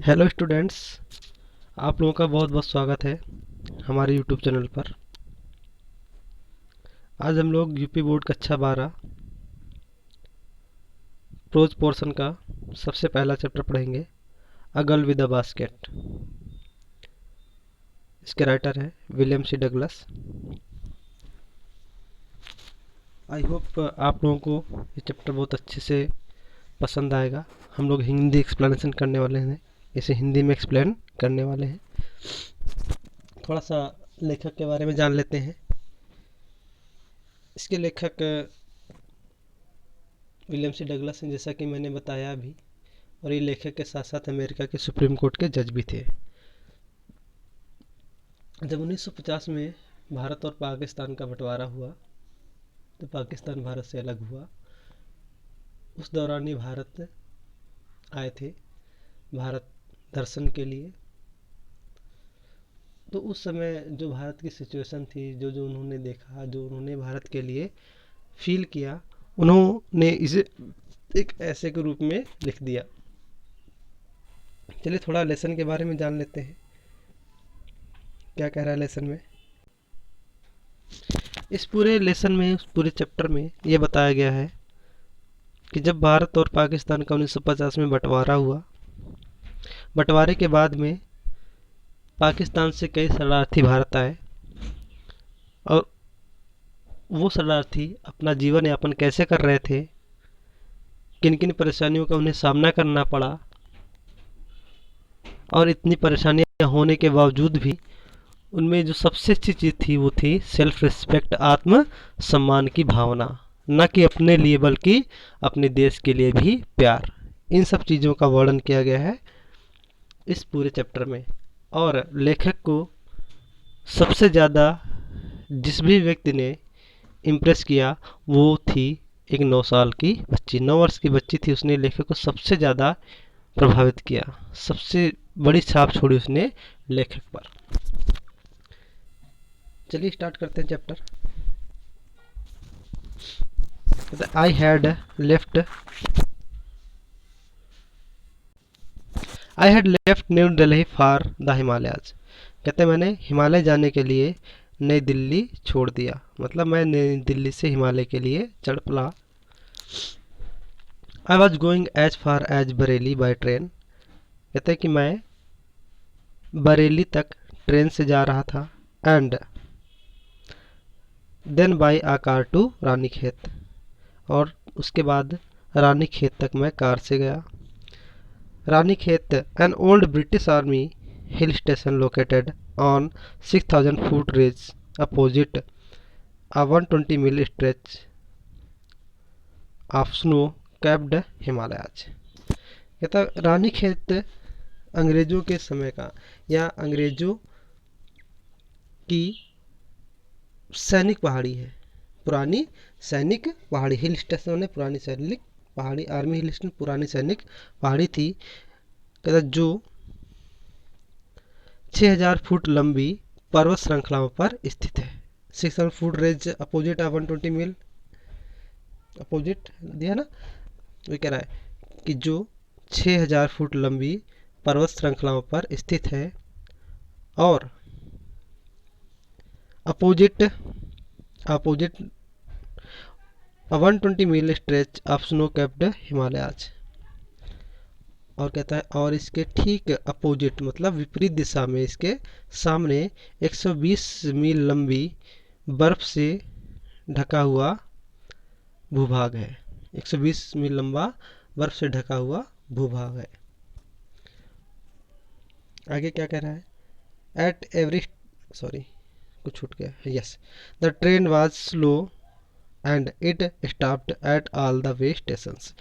Hello students, आप लोगों का बहुत बहुत स्वागत है हमारे यूट्यूब चैनल पर। आज हम लोग यूपी बोर्ड कक्षा 12 प्रोज पोर्शन का सबसे पहला चैप्टर पढ़ेंगे, a girl with a basket. इसके राइटर हैं William C Douglas. I hope आप लोगों को ये चैप्टर बहुत अच्छे से पसंद आएगा। हम लोग हिंदी एक्सप्लेनेशन करने वाले हैं, इसे हिंदी में एक्सप्लेन करने वाले हैं। थोड़ा सा लेखक के बारे में जान लेते हैं। इसके लेखक विलियम सी डगलस हैं, जैसा कि मैंने बताया अभी, और ये लेखक के साथ साथ अमेरिका के सुप्रीम कोर्ट के जज भी थे। जब 1950 में भारत और पाकिस्तान का बंटवारा हुआ तो पाकिस्तान भारत से अलग हुआ। उस दौरान ही भारत आए थे, भारत दर्शन के लिए। तो उस समय जो भारत की सिचुएशन थी, जो जो उन्होंने देखा, जो उन्होंने भारत के लिए फील किया, उन्होंने इसे एक ऐसे के रूप में लिख दिया। चलिए थोड़ा लेसन के बारे में जान लेते हैं, क्या कह रहा है लेसन में। इस पूरे लेसन में, उस पूरे चैप्टर में ये बताया गया है कि जब भारत और पाकिस्तान का 1950 में बंटवारा हुआ, बंटवारे के बाद में पाकिस्तान से कई शरणार्थी भारत आए और वो शरणार्थी अपना जीवन यापन कैसे कर रहे थे, किन किन परेशानियों का उन्हें सामना करना पड़ा, और इतनी परेशानियां होने के बावजूद भी उनमें जो सबसे अच्छी चीज़ थी वो थी सेल्फ रिस्पेक्ट, आत्म सम्मान की भावना। न कि अपने लिए बल्कि अपने देश के लिए भी प्यार। इन सब चीज़ों का वर्णन किया गया है इस पूरे चैप्टर में। और लेखक को सबसे ज़्यादा जिस भी व्यक्ति ने इम्प्रेस किया वो थी एक 9 साल की बच्ची, 9 वर्ष की बच्ची थी। उसने लेखक को सबसे ज़्यादा प्रभावित किया, सबसे बड़ी छाप छोड़ी उसने लेखक पर। चलिए स्टार्ट करते हैं chapter. I had left new Delhi for the Himalayas. कहते मैंने हिमालय जाने के लिए नई दिल्ली छोड़ दिया, मतलब मैं नई दिल्ली से हिमालय के लिए चढ़ पड़ा। I was going as far as Bareilly by train. कहते कि मैं बरेली तक ट्रेन से जा रहा था। And then by a car to Ranikhet, और उसके बाद रानीखेत तक मैं कार से गया। Ranikhet, an old British army hill station located on 6000 foot ridge opposite a 120 mile stretch of snow capped Himalayas. कहता रानीखेत अंग्रेजों के समय का, या अंग्रेजों की सैनिक पहाड़ी है, पुरानी सैनिक पहाड़ी। हिल स्टेशन है पुरानी सैनिक पहाड़ी, आर्मी हिल स्टेशन पुरानी सैनिक पहाड़ी थी। कहता जो 6000 फुट लंबी पर्वत श्रृंखलाओं पर स्थित है। 600 फुट रेंज अपोजिट 120 मील, अपोजिट दिया ना, वो कह रहा है कि जो 6000 फुट लंबी पर्वत श्रृंखलाओं पर स्थित है और opposite 120 mile stretch of snow capped Himalayas. और कहता है और इसके ठीक अपोजिट मतलब विपरीत दिशा में, इसके सामने 120 मील लंबी बर्फ से ढका हुआ भूभाग है। 120 मील लंबा बर्फ से ढका हुआ भूभाग है। आगे क्या कह रहा है, एट एवरी, सॉरी कुछ छूट गया, yes, the train was slow and it stopped at all the way stations.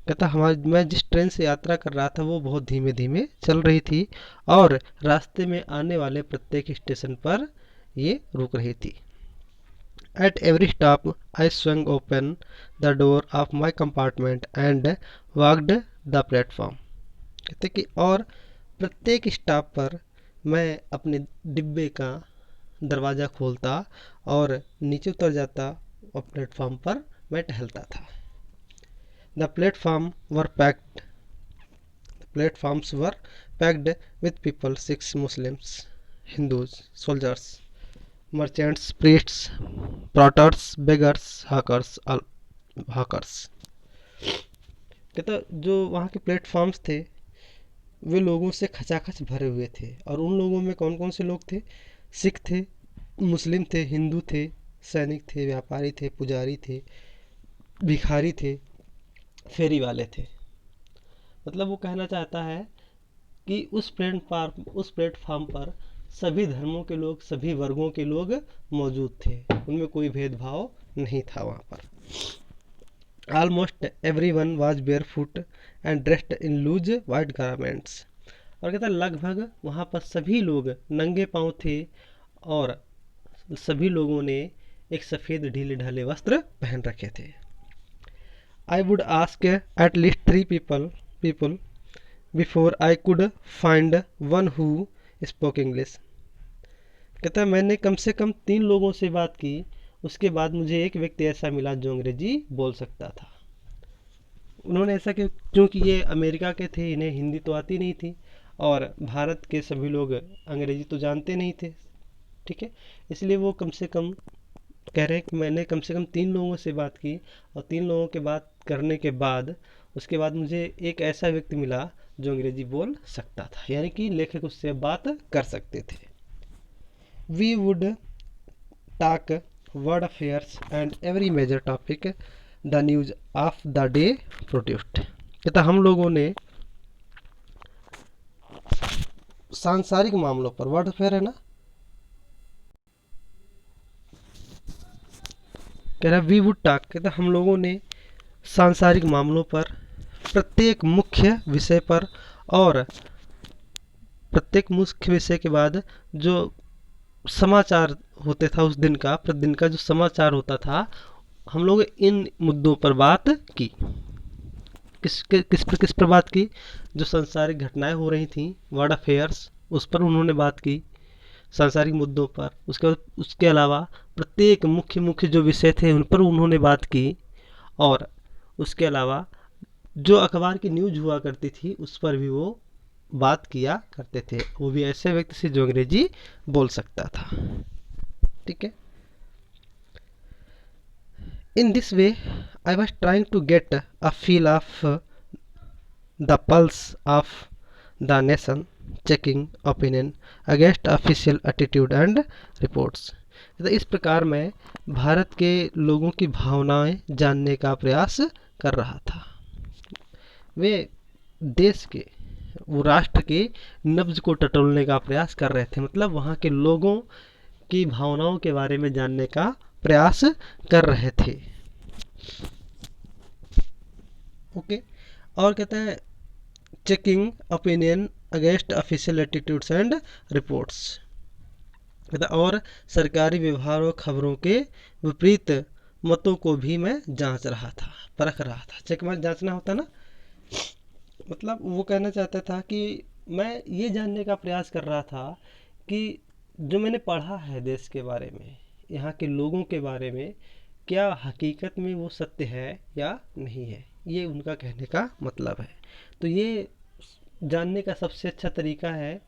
कहता हमारी, मैं जिस ट्रेन से यात्रा कर रहा था वो बहुत धीमे धीमे चल रही थी और रास्ते में आने वाले प्रत्येक स्टेशन पर ये रुक रही थी। At every stop I swung open the door of my compartment and walked the platform. कहते कि और प्रत्येक स्टॉप पर मैं अपने डिब्बे का दरवाज़ा खोलता और नीचे उतर जाता और प्लेटफॉर्म पर मैं टहलता था। The platform were packed, platforms were packed with people, Sikhs, Muslims, Hindus, soldiers, merchants, priests, porters, beggars, hawkers। कहता जो वहाँ के प्लेटफॉर्म्स थे वे लोगों से खचाखच भरे हुए थे, और उन लोगों में कौन कौन से लोग थे? सिख थे, मुस्लिम थे, हिंदू थे, सैनिक थे, व्यापारी थे, पुजारी थे, भिखारी थे, फेरी वाले थे। मतलब वो कहना चाहता है कि उस प्लेटफार्म पर सभी धर्मों के लोग, सभी वर्गों के लोग मौजूद थे, उनमें कोई भेदभाव नहीं था वहाँ पर। Almost everyone was barefoot and dressed in loose white garments. और कहता लगभग वहाँ पर सभी लोग नंगे पाँव थे, और सभी लोगों ने एक सफ़ेद ढीले ढाले वस्त्र पहन रखे थे। I would ask at least 3 people before I could find one who spoke English। कहता है मैंने कम से कम 3 लोगों से बात की, उसके बाद मुझे एक व्यक्ति ऐसा मिला जो अंग्रेजी बोल सकता था। उन्होंने ऐसा क्योंकि ये अमेरिका के थे, इन्हें हिंदी तो आती नहीं थी, और भारत के सभी लोग अंग्रेजी तो जानते नहीं थे, ठीक है। इसलिए वो कम से कम कह रहे हैं कि मैंने कम से कम 3 लोगों से बात की, और 3 लोगों के बात करने के बाद उसके बाद मुझे एक ऐसा व्यक्ति मिला जो अंग्रेजी बोल सकता था, यानी कि लेखक उससे बात कर सकते थे। We would talk world affairs and every major topic the news of the day produced. कहता हम लोगों ने सांसारिक मामलों पर, वर्ल्ड अफेयर है ना, कह रहा वी वुड टॉक, कहता हम लोगों ने सांसारिक मामलों पर, प्रत्येक मुख्य विषय पर, और प्रत्येक मुख्य विषय के बाद जो समाचार होते था उस दिन का, प्रतिदिन का जो समाचार होता था, हम लोग इन मुद्दों पर बात की। किस पर बात की? जो सांसारिक घटनाएं हो रही थी, वर्ल्ड अफेयर्स, उस पर उन्होंने बात की, सांसारिक मुद्दों पर। उसके अलावा प्रत्येक मुख्य जो विषय थे उन पर उन्होंने बात की, और उसके अलावा जो अखबार की न्यूज़ हुआ करती थी उस पर भी वो बात किया करते थे, वो भी ऐसे व्यक्ति से जो अंग्रेजी बोल सकता था, ठीक है। In this way I was trying to get a feel of the pulse of the nation, checking opinion against official attitude and reports. तो इस प्रकार मैं भारत के लोगों की भावनाएं जानने का प्रयास कर रहा था। वे देश के, वो राष्ट्र के नब्ज को टटोलने का प्रयास कर रहे थे, मतलब वहाँ के लोगों की भावनाओं के बारे में जानने का प्रयास कर रहे थे, ओके। और कहते हैं checking opinion against official attitudes and reports, और सरकारी व्यवहार और खबरों के विपरीत मतों को भी मैं जांच रहा था, परख रहा था। चेक मार्क जांचना होता ना, मतलब वो कहना चाहता था कि मैं ये जानने का प्रयास कर रहा था कि जो मैंने पढ़ा है देश के बारे में, यहाँ के लोगों के बारे में, क्या हकीकत में वो सत्य है या नहीं है, ये उनका कहने का मतलब है। तो ये जानने का सबसे अच्छा तरीका है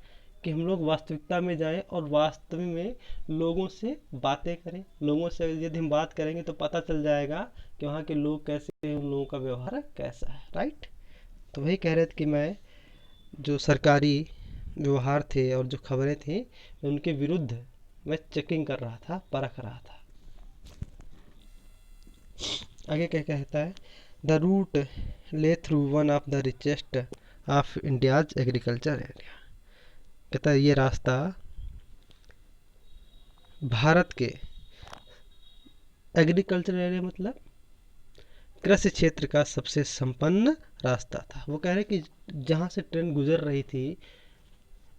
कि हम लोग वास्तविकता में जाएं और वास्तव में लोगों से बातें करें। लोगों से यदि हम बात करेंगे तो पता चल जाएगा कि वहाँ के लोग कैसे हैं, उन लोगों का व्यवहार कैसा है, राइट। तो वही कह रहे थे कि मैं जो सरकारी व्यवहार थे और जो खबरें थी उनके विरुद्ध मैं चेकिंग कर रहा था, परख रहा था। आगे क्या कहता है, द रूट ले through one of the richest of India's agriculture area. कहता है ये रास्ता भारत के एग्रीकल्चर एरिया, मतलब कृषि क्षेत्र का सबसे संपन्न रास्ता था। वो कह रहे कि जहाँ से ट्रेन गुजर रही थी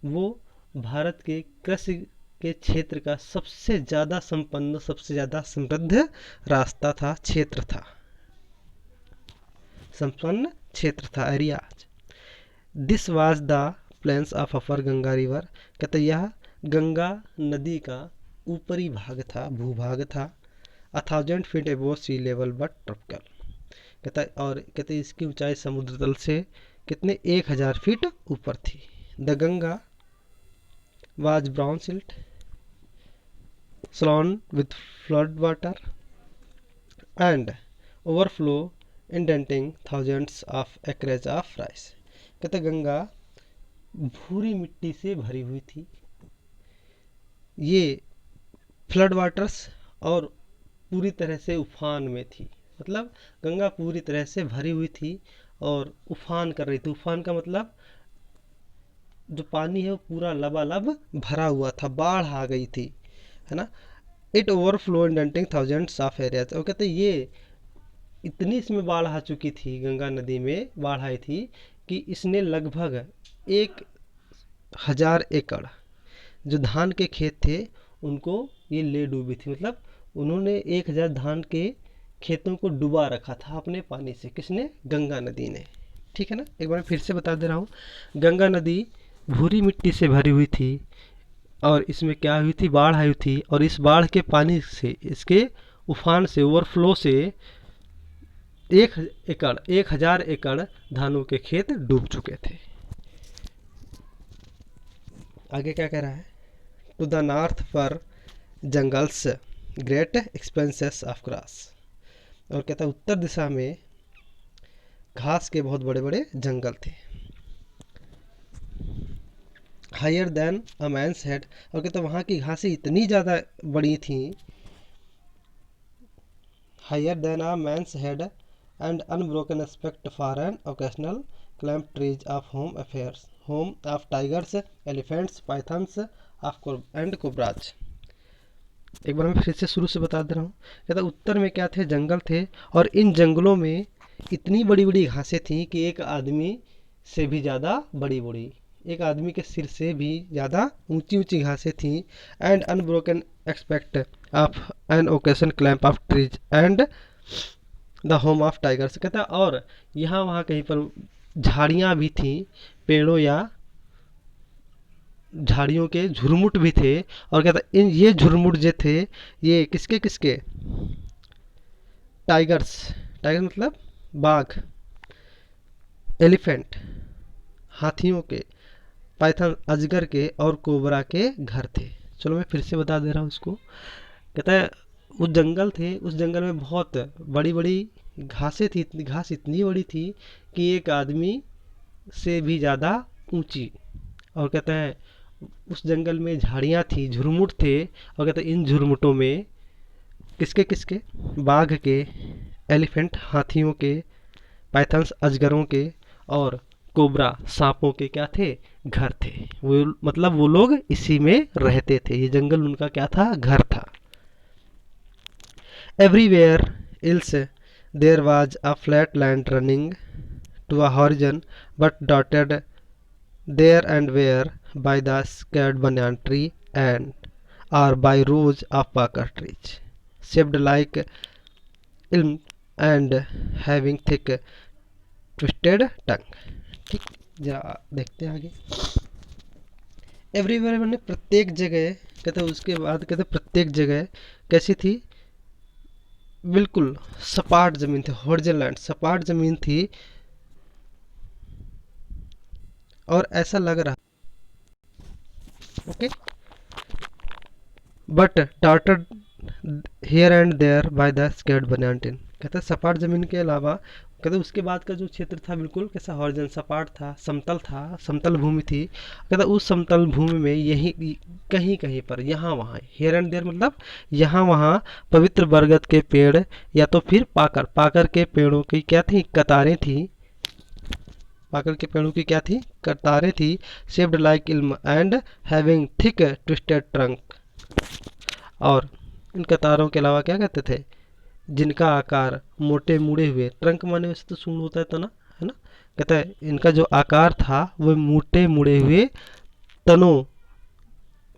वो भारत के कृषि के क्षेत्र का सबसे ज़्यादा संपन्न, सबसे ज़्यादा समृद्ध रास्ता था, क्षेत्र था, संपन्न क्षेत्र था, areas. This was the plains of upper Ganga river. कहते यह गंगा नदी का ऊपरी भाग था, भूभाग था, 1000 feet above sea level but tropical. कहता है, और कहते इसकी ऊंचाई समुद्र तल से कितने 1000 फीट ऊपर थी। The Ganga was brown silt swollen with flood water and overflow inundating thousands of acreage of rice. कहते गंगा भूरी मिट्टी से भरी हुई थी, ये फ्लड वाटर्स और पूरी तरह से उफान में थी। मतलब गंगा पूरी तरह से भरी हुई थी और उफान कर रही थी। उफान का मतलब जो पानी है वो पूरा लबालब भरा हुआ था, बाढ़ आ गई थी, है ना। It overflow inundating thousands of areas. और कहते ये इतनी इसमें बाढ़ आ चुकी थी, गंगा नदी में बाढ़ आई थी कि इसने लगभग 1000 एकड़ जो धान के खेत थे उनको ये ले डूबी थी। मतलब उन्होंने 1000 धान के खेतों को डुबा रखा था अपने पानी से। किसने? गंगा नदी ने। ठीक है ना। एक बार फिर से बता दे रहा हूँ, गंगा नदी भूरी मिट्टी से भरी हुई थी और इसमें क्या हुई थी? बाढ़ आई थी और इस बाढ़ के पानी से, इसके उफान से, ओवरफ्लो से 1000 एकड़ धानों के खेत डूब चुके थे। आगे क्या कह रहा है? टू द नॉर्थ पर jungles great expenses of grass. और कहता है उत्तर दिशा में घास के बहुत बड़े बड़े जंगल थे। Higher than a man's head. और कहता वहाँ की घासें इतनी ज़्यादा बड़ी थी, higher than a man's head and unbroken aspect for an occasional clump trees of home affairs, home of tigers, elephants, pythons of and cobras. एक बार मैं फिर से शुरू से बता दे रहा हूँ। कहता उत्तर में क्या थे? जंगल थे और इन जंगलों में इतनी बड़ी बड़ी घासें थीं कि एक आदमी से भी ज़्यादा बड़ी बड़ी, एक आदमी के सिर से भी ज़्यादा ऊंची ऊंची घासें थीं। And unbroken expect of an occasion clump of trees and the home of tigers. कहता और यहाँ वहाँ कहीं पर झाड़ियाँ भी थीं, पेड़ों या झाड़ियों के झुरमुट भी थे। और कहता इन ये झुरमुट जो थे ये किसके किसके? टाइगर्स, टाइगर मतलब बाघ, एलिफेंट हाथियों के, पाइथन अजगर के और कोबरा के घर थे। चलो मैं फिर से बता दे रहा हूँ इसको। कहता है उस जंगल थे, उस जंगल में बहुत बड़ी बड़ी घासें थी, घास इतनी बड़ी थी कि एक आदमी से भी ज़्यादा ऊंची। और कहता है उस जंगल में झाड़ियाँ थी, झुरमुट थे। और कहते इन झुरमुटों में किसके किसके? बाघ के, एलिफेंट हाथियों के, पाइथन्स अजगरों के और कोबरा सांपों के क्या थे? घर थे। वो मतलब वो लोग इसी में रहते थे, ये जंगल उनका क्या था? घर था। Everywhere else there was a flat land running to a horizon but dotted there and where by the scared banyan tree and or by rows of packer trees shaped like ilm and having thick twisted tongue। ठीक, जरा देखते हैं आगे। Everywhere मैंने प्रत्येक जगह, कहते उसके बाद कहते प्रत्येक जगह कैसी थी? बिल्कुल सपाट जमीन थी, हॉरिजॉन्टल लैंड, सपाट जमीन थी। और ऐसा लग रहा, okay, but dotted here and there by the scared banyan tin. कहते सपाट जमीन के अलावा कहते उसके बाद का जो क्षेत्र था बिल्कुल कैसा? हॉरिजॉन्टल, सपाट था, समतल था, समतल भूमि थी। कहते उस समतल भूमि में यही कहीं कहीं पर, यहाँ वहाँ, हियर एंड देयर मतलब यहाँ वहाँ पवित्र बरगद के पेड़ या तो फिर पाकर, पाकर के पेड़ों की क्या थी? कतारें थी। पाकर के पेड़ों की क्या थी? कतारें थी। शेप्ड लाइक इल्म and having thick twisted trunk. और इन कतारों के अलावा क्या कहते थे? जिनका आकार मोटे मुड़े हुए, ट्रंक माने वैसे तो सूंड होता है तना, है ना। कहता है इनका जो आकार था वो मोटे मुड़े हुए तनों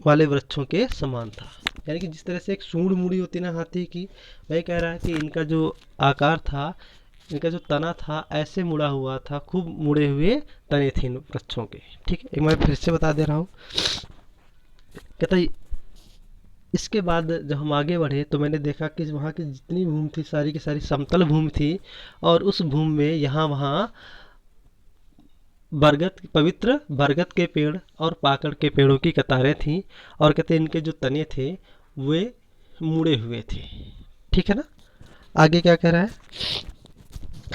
वाले वृक्षों के समान था। यानी कि जिस तरह से एक सूंड मुड़ी होती है ना हाथी की, वही कह रहा है कि इनका जो आकार था, इनका जो तना था ऐसे मुड़ा हुआ था, खूब मुड़े हुए तने थे इन वृक्षों के। ठीक है, एक मैं फिर से बता दे रहा हूँ। कहता इसके बाद जब हम आगे बढ़े तो मैंने देखा कि वहाँ की जितनी भूमि थी सारी की सारी समतल भूमि थी और उस भूमि में यहाँ वहाँ पवित्र बरगद के पेड़ और पाकड़ के पेड़ों की कतारें थीं, और कहते हैं इनके जो तने थे वे मुड़े हुए थे। ठीक है ना। आगे क्या कह रहा है,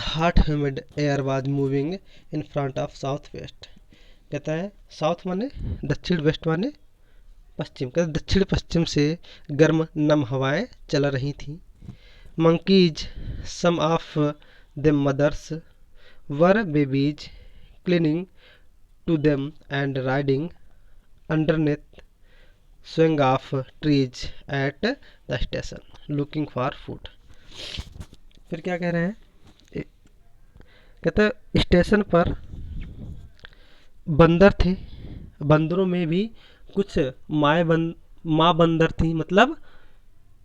hot humid air was moving in front of south west. कहता है साउथ माने दक्षिण, वेस्ट माने पश्चिम, कहते दक्षिण पश्चिम से गर्म नम हवाएं चल रही थीं। Monkeys, some of the mothers with babies clinging to them and riding underneath swing of trees at the station looking for food। फिर क्या कह रहे हैं, कहते हैं स्टेशन पर बंदर थे, बंदरों में भी कुछ माँ बंदर थी, मतलब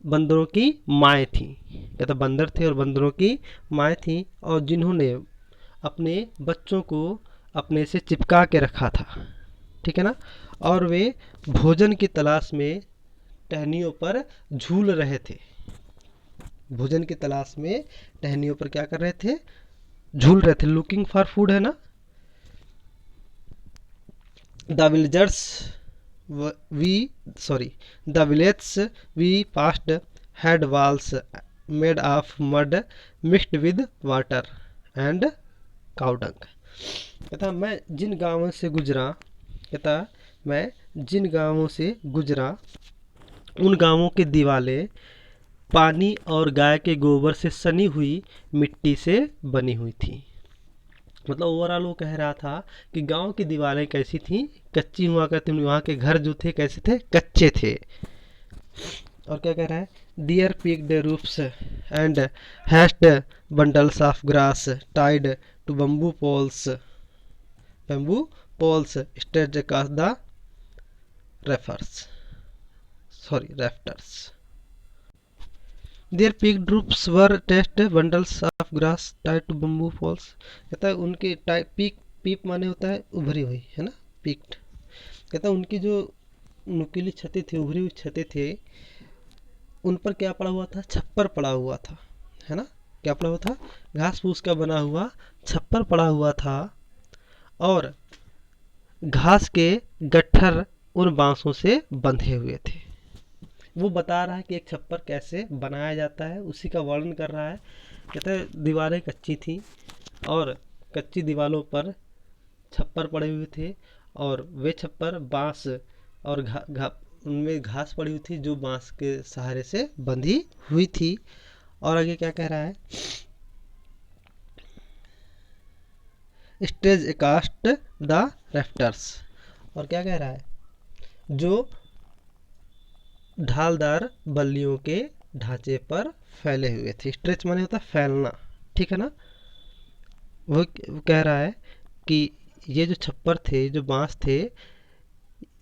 बंदरों की माएँ थी। कहते बंदर थे और बंदरों की माएँ थी, और जिन्होंने अपने बच्चों को अपने से चिपका के रखा था। ठीक है ना। और वे भोजन की तलाश में टहनियों पर झूल रहे थे। भोजन की तलाश में टहनियों पर क्या कर रहे थे, झूल रहे थे। लुकिंग फॉर फूड है ना। The village we passed had walls made of mud mixed with water and cow dung. कहता मैं जिन गांवों से गुजरा, कहता मैं जिन गांवों से गुजरा उन गांवों की दीवारें पानी और गाय के गोबर से सनी हुई मिट्टी से बनी हुई थी। मतलब ओवरऑल वो कह रहा था कि गांव की दीवारें कैसी थी, कच्ची हुआ करती, वहाँ के घर जो थे कैसे थे, कच्चे थे। और क्या कह रहा है, dear picked roofs and hashed bundles of grass tied to bamboo poles stretched across the rafters. Their peaked roofs were attached bundles of grass tied to bamboo poles। कहता है उनके पीप माने होता है उभरी हुई, है ना, पीक्ड। कहता है उनकी जो नुकीली छतें थी, उभरी हुई छतें थे, उन पर क्या पड़ा हुआ था, छप्पर पड़ा हुआ था, है ना। क्या पड़ा हुआ था, घास फूस का बना हुआ छप्पर पड़ा हुआ था, और घास के गट्ठर उन बांसों से बंधे हुए थे। वो बता रहा है कि एक छप्पर कैसे बनाया जाता है, उसी का वर्णन कर रहा है। कहते हैं दीवारें कच्ची थी और कच्ची दीवारों पर छप्पर पड़े हुए थे, और वे छप्पर बांस और उनमें घास पड़ी हुई थी जो बांस के सहारे से बंधी हुई थी। और आगे क्या कह रहा है, स्टेज कास्ट द रेफ्टर्स। और क्या कह रहा है, जो ढालदार बल्लियों के ढांचे पर फैले हुए थे। स्ट्रेच माने होता है फैलना। ठीक है ना। वो कह रहा है कि ये जो छप्पर थे, जो बांस थे,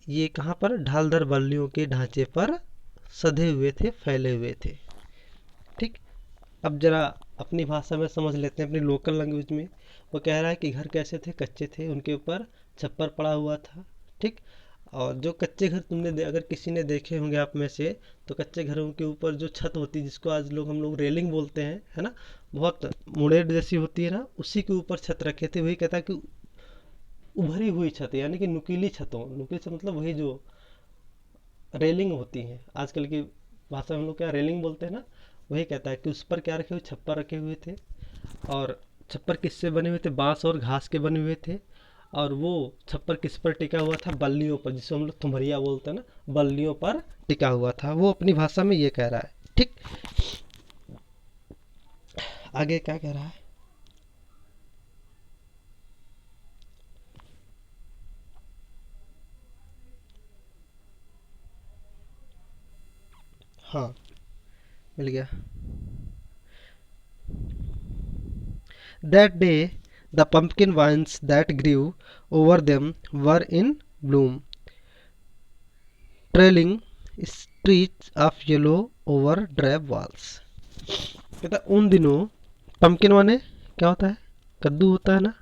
ये कहाँ पर, ढालदार बल्लियों के ढांचे पर सधे हुए थे, फैले हुए थे। ठीक। अब जरा अपनी भाषा में समझ लेते हैं, अपनी लोकल लैंग्वेज में। वो कह रहा है कि घर कैसे थे, कच्चे थे, उनके ऊपर छप्पर पड़ा हुआ था। ठीक। और जो कच्चे घर तुमने अगर किसी ने देखे होंगे आप में से, तो कच्चे घरों के ऊपर जो छत होती है, जिसको आज हम लोग रेलिंग बोलते हैं, है ना, बहुत मुड़ेड जैसी होती है ना, उसी के ऊपर छत रखे थे। वही कहता है कि उभरी हुई छत, यानी कि नुकीली छतों, नुकीली छत मतलब वही जो रेलिंग होती है, आजकल की भाषा में हम लोग क्या रेलिंग बोलते हैं ना, वही कहता है कि उस पर क्या रखे हुए, छप्पर रखे हुए थे। और छप्पर किससे बने हुए थे, बांस और घास के बने हुए थे। और वो छप्पर किस पर टिका हुआ था, बल्लियों पर, जिसको हम लोग थुमरिया बोलते हैं ना, बल्लियों पर टिका हुआ था। वो अपनी भाषा में ये कह रहा है। ठीक। आगे क्या कह रहा है, हाँ मिल गया। That day the pumpkin vines that grew over them were in bloom, trailing streaks of yellow over drab walls। कहता उन दिनों, पम्पकिन माने क्या होता है, कद्दू होता है ना।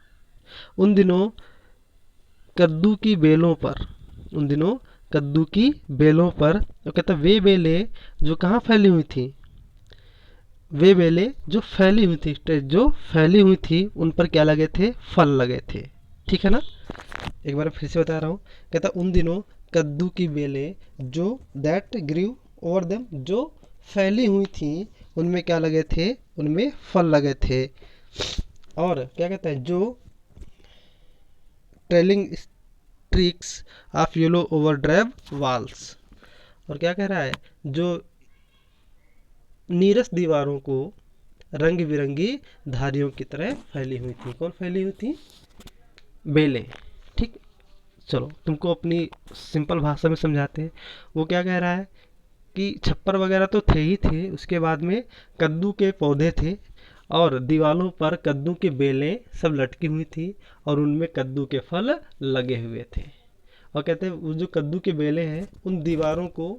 उन दिनों कद्दू की बेलों पर, उन दिनों कद्दू की बेलों पर, तो कहता वे बेलें जो कहाँ फैली हुई थी, वे बेलें जो फैली हुई थी, उन पर क्या लगे थे, फल लगे थे। ठीक है ना। एक बार फिर से बता रहा हूँ, कहता उन दिनों कद्दू की बेलें जो दैट ग्रीव ओवर देम, जो फैली हुई थी, उनमें क्या लगे थे, उनमें फल लगे थे। और क्या कहता है, जो trailing streaks of yellow over drab walls. और क्या कह रहा है, जो नीरस दीवारों को रंग बिरंगी धारियों की तरह फैली हुई थी। कौन फैली हुई थी, बेलें। ठीक, चलो तुमको अपनी सिंपल भाषा में समझाते हैं। वो क्या कह रहा है कि छप्पर वगैरह तो थे ही थे, उसके बाद में कद्दू के पौधे थे और दीवारों पर कद्दू की बेलें सब लटकी हुई थी और उनमें कद्दू के फल लगे हुए थे। और कहते हैं वो जो कद्दू की बेलें हैं उन दीवारों को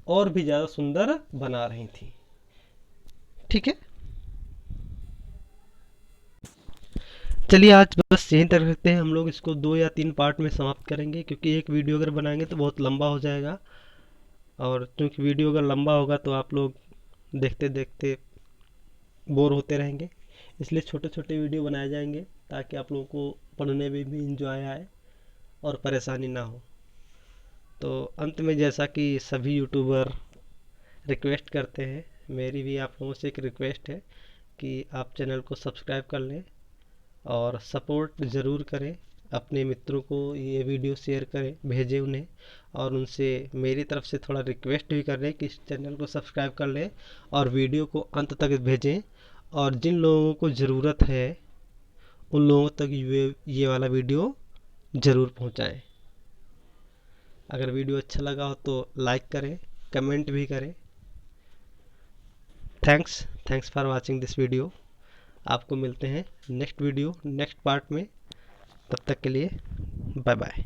और भी ज़्यादा सुंदर बना रही थी। ठीक है, चलिए आज बस यहीं तक रखते हैं। हम लोग इसको 2 या 3 पार्ट में समाप्त करेंगे, क्योंकि एक वीडियो अगर बनाएंगे तो बहुत लंबा हो जाएगा। और क्योंकि वीडियो अगर लंबा होगा तो आप लोग देखते देखते बोर होते रहेंगे, इसलिए छोटे छोटे वीडियो बनाए जाएंगे ताकि आप लोगों को पढ़ने में भी इंजॉय आए और परेशानी ना हो। तो अंत में जैसा कि सभी यूट्यूबर रिक्वेस्ट करते हैं, मेरी भी आप लोगों से एक रिक्वेस्ट है कि आप चैनल को सब्सक्राइब कर लें और सपोर्ट ज़रूर करें। अपने मित्रों को ये वीडियो शेयर करें, भेजें उन्हें, और उनसे मेरी तरफ से थोड़ा रिक्वेस्ट भी कर रहे हैं कि इस चैनल को सब्सक्राइब कर लें और वीडियो को अंत तक भेजें। और जिन लोगों को ज़रूरत है उन लोगों तक ये वाला वीडियो ज़रूर पहुंचाएं। अगर वीडियो अच्छा लगा हो तो लाइक करें, कमेंट भी करें। Thanks for watching this video. आपको मिलते हैं नेक्स्ट वीडियो नेक्स्ट पार्ट में। तब तक के लिए बाय बाय।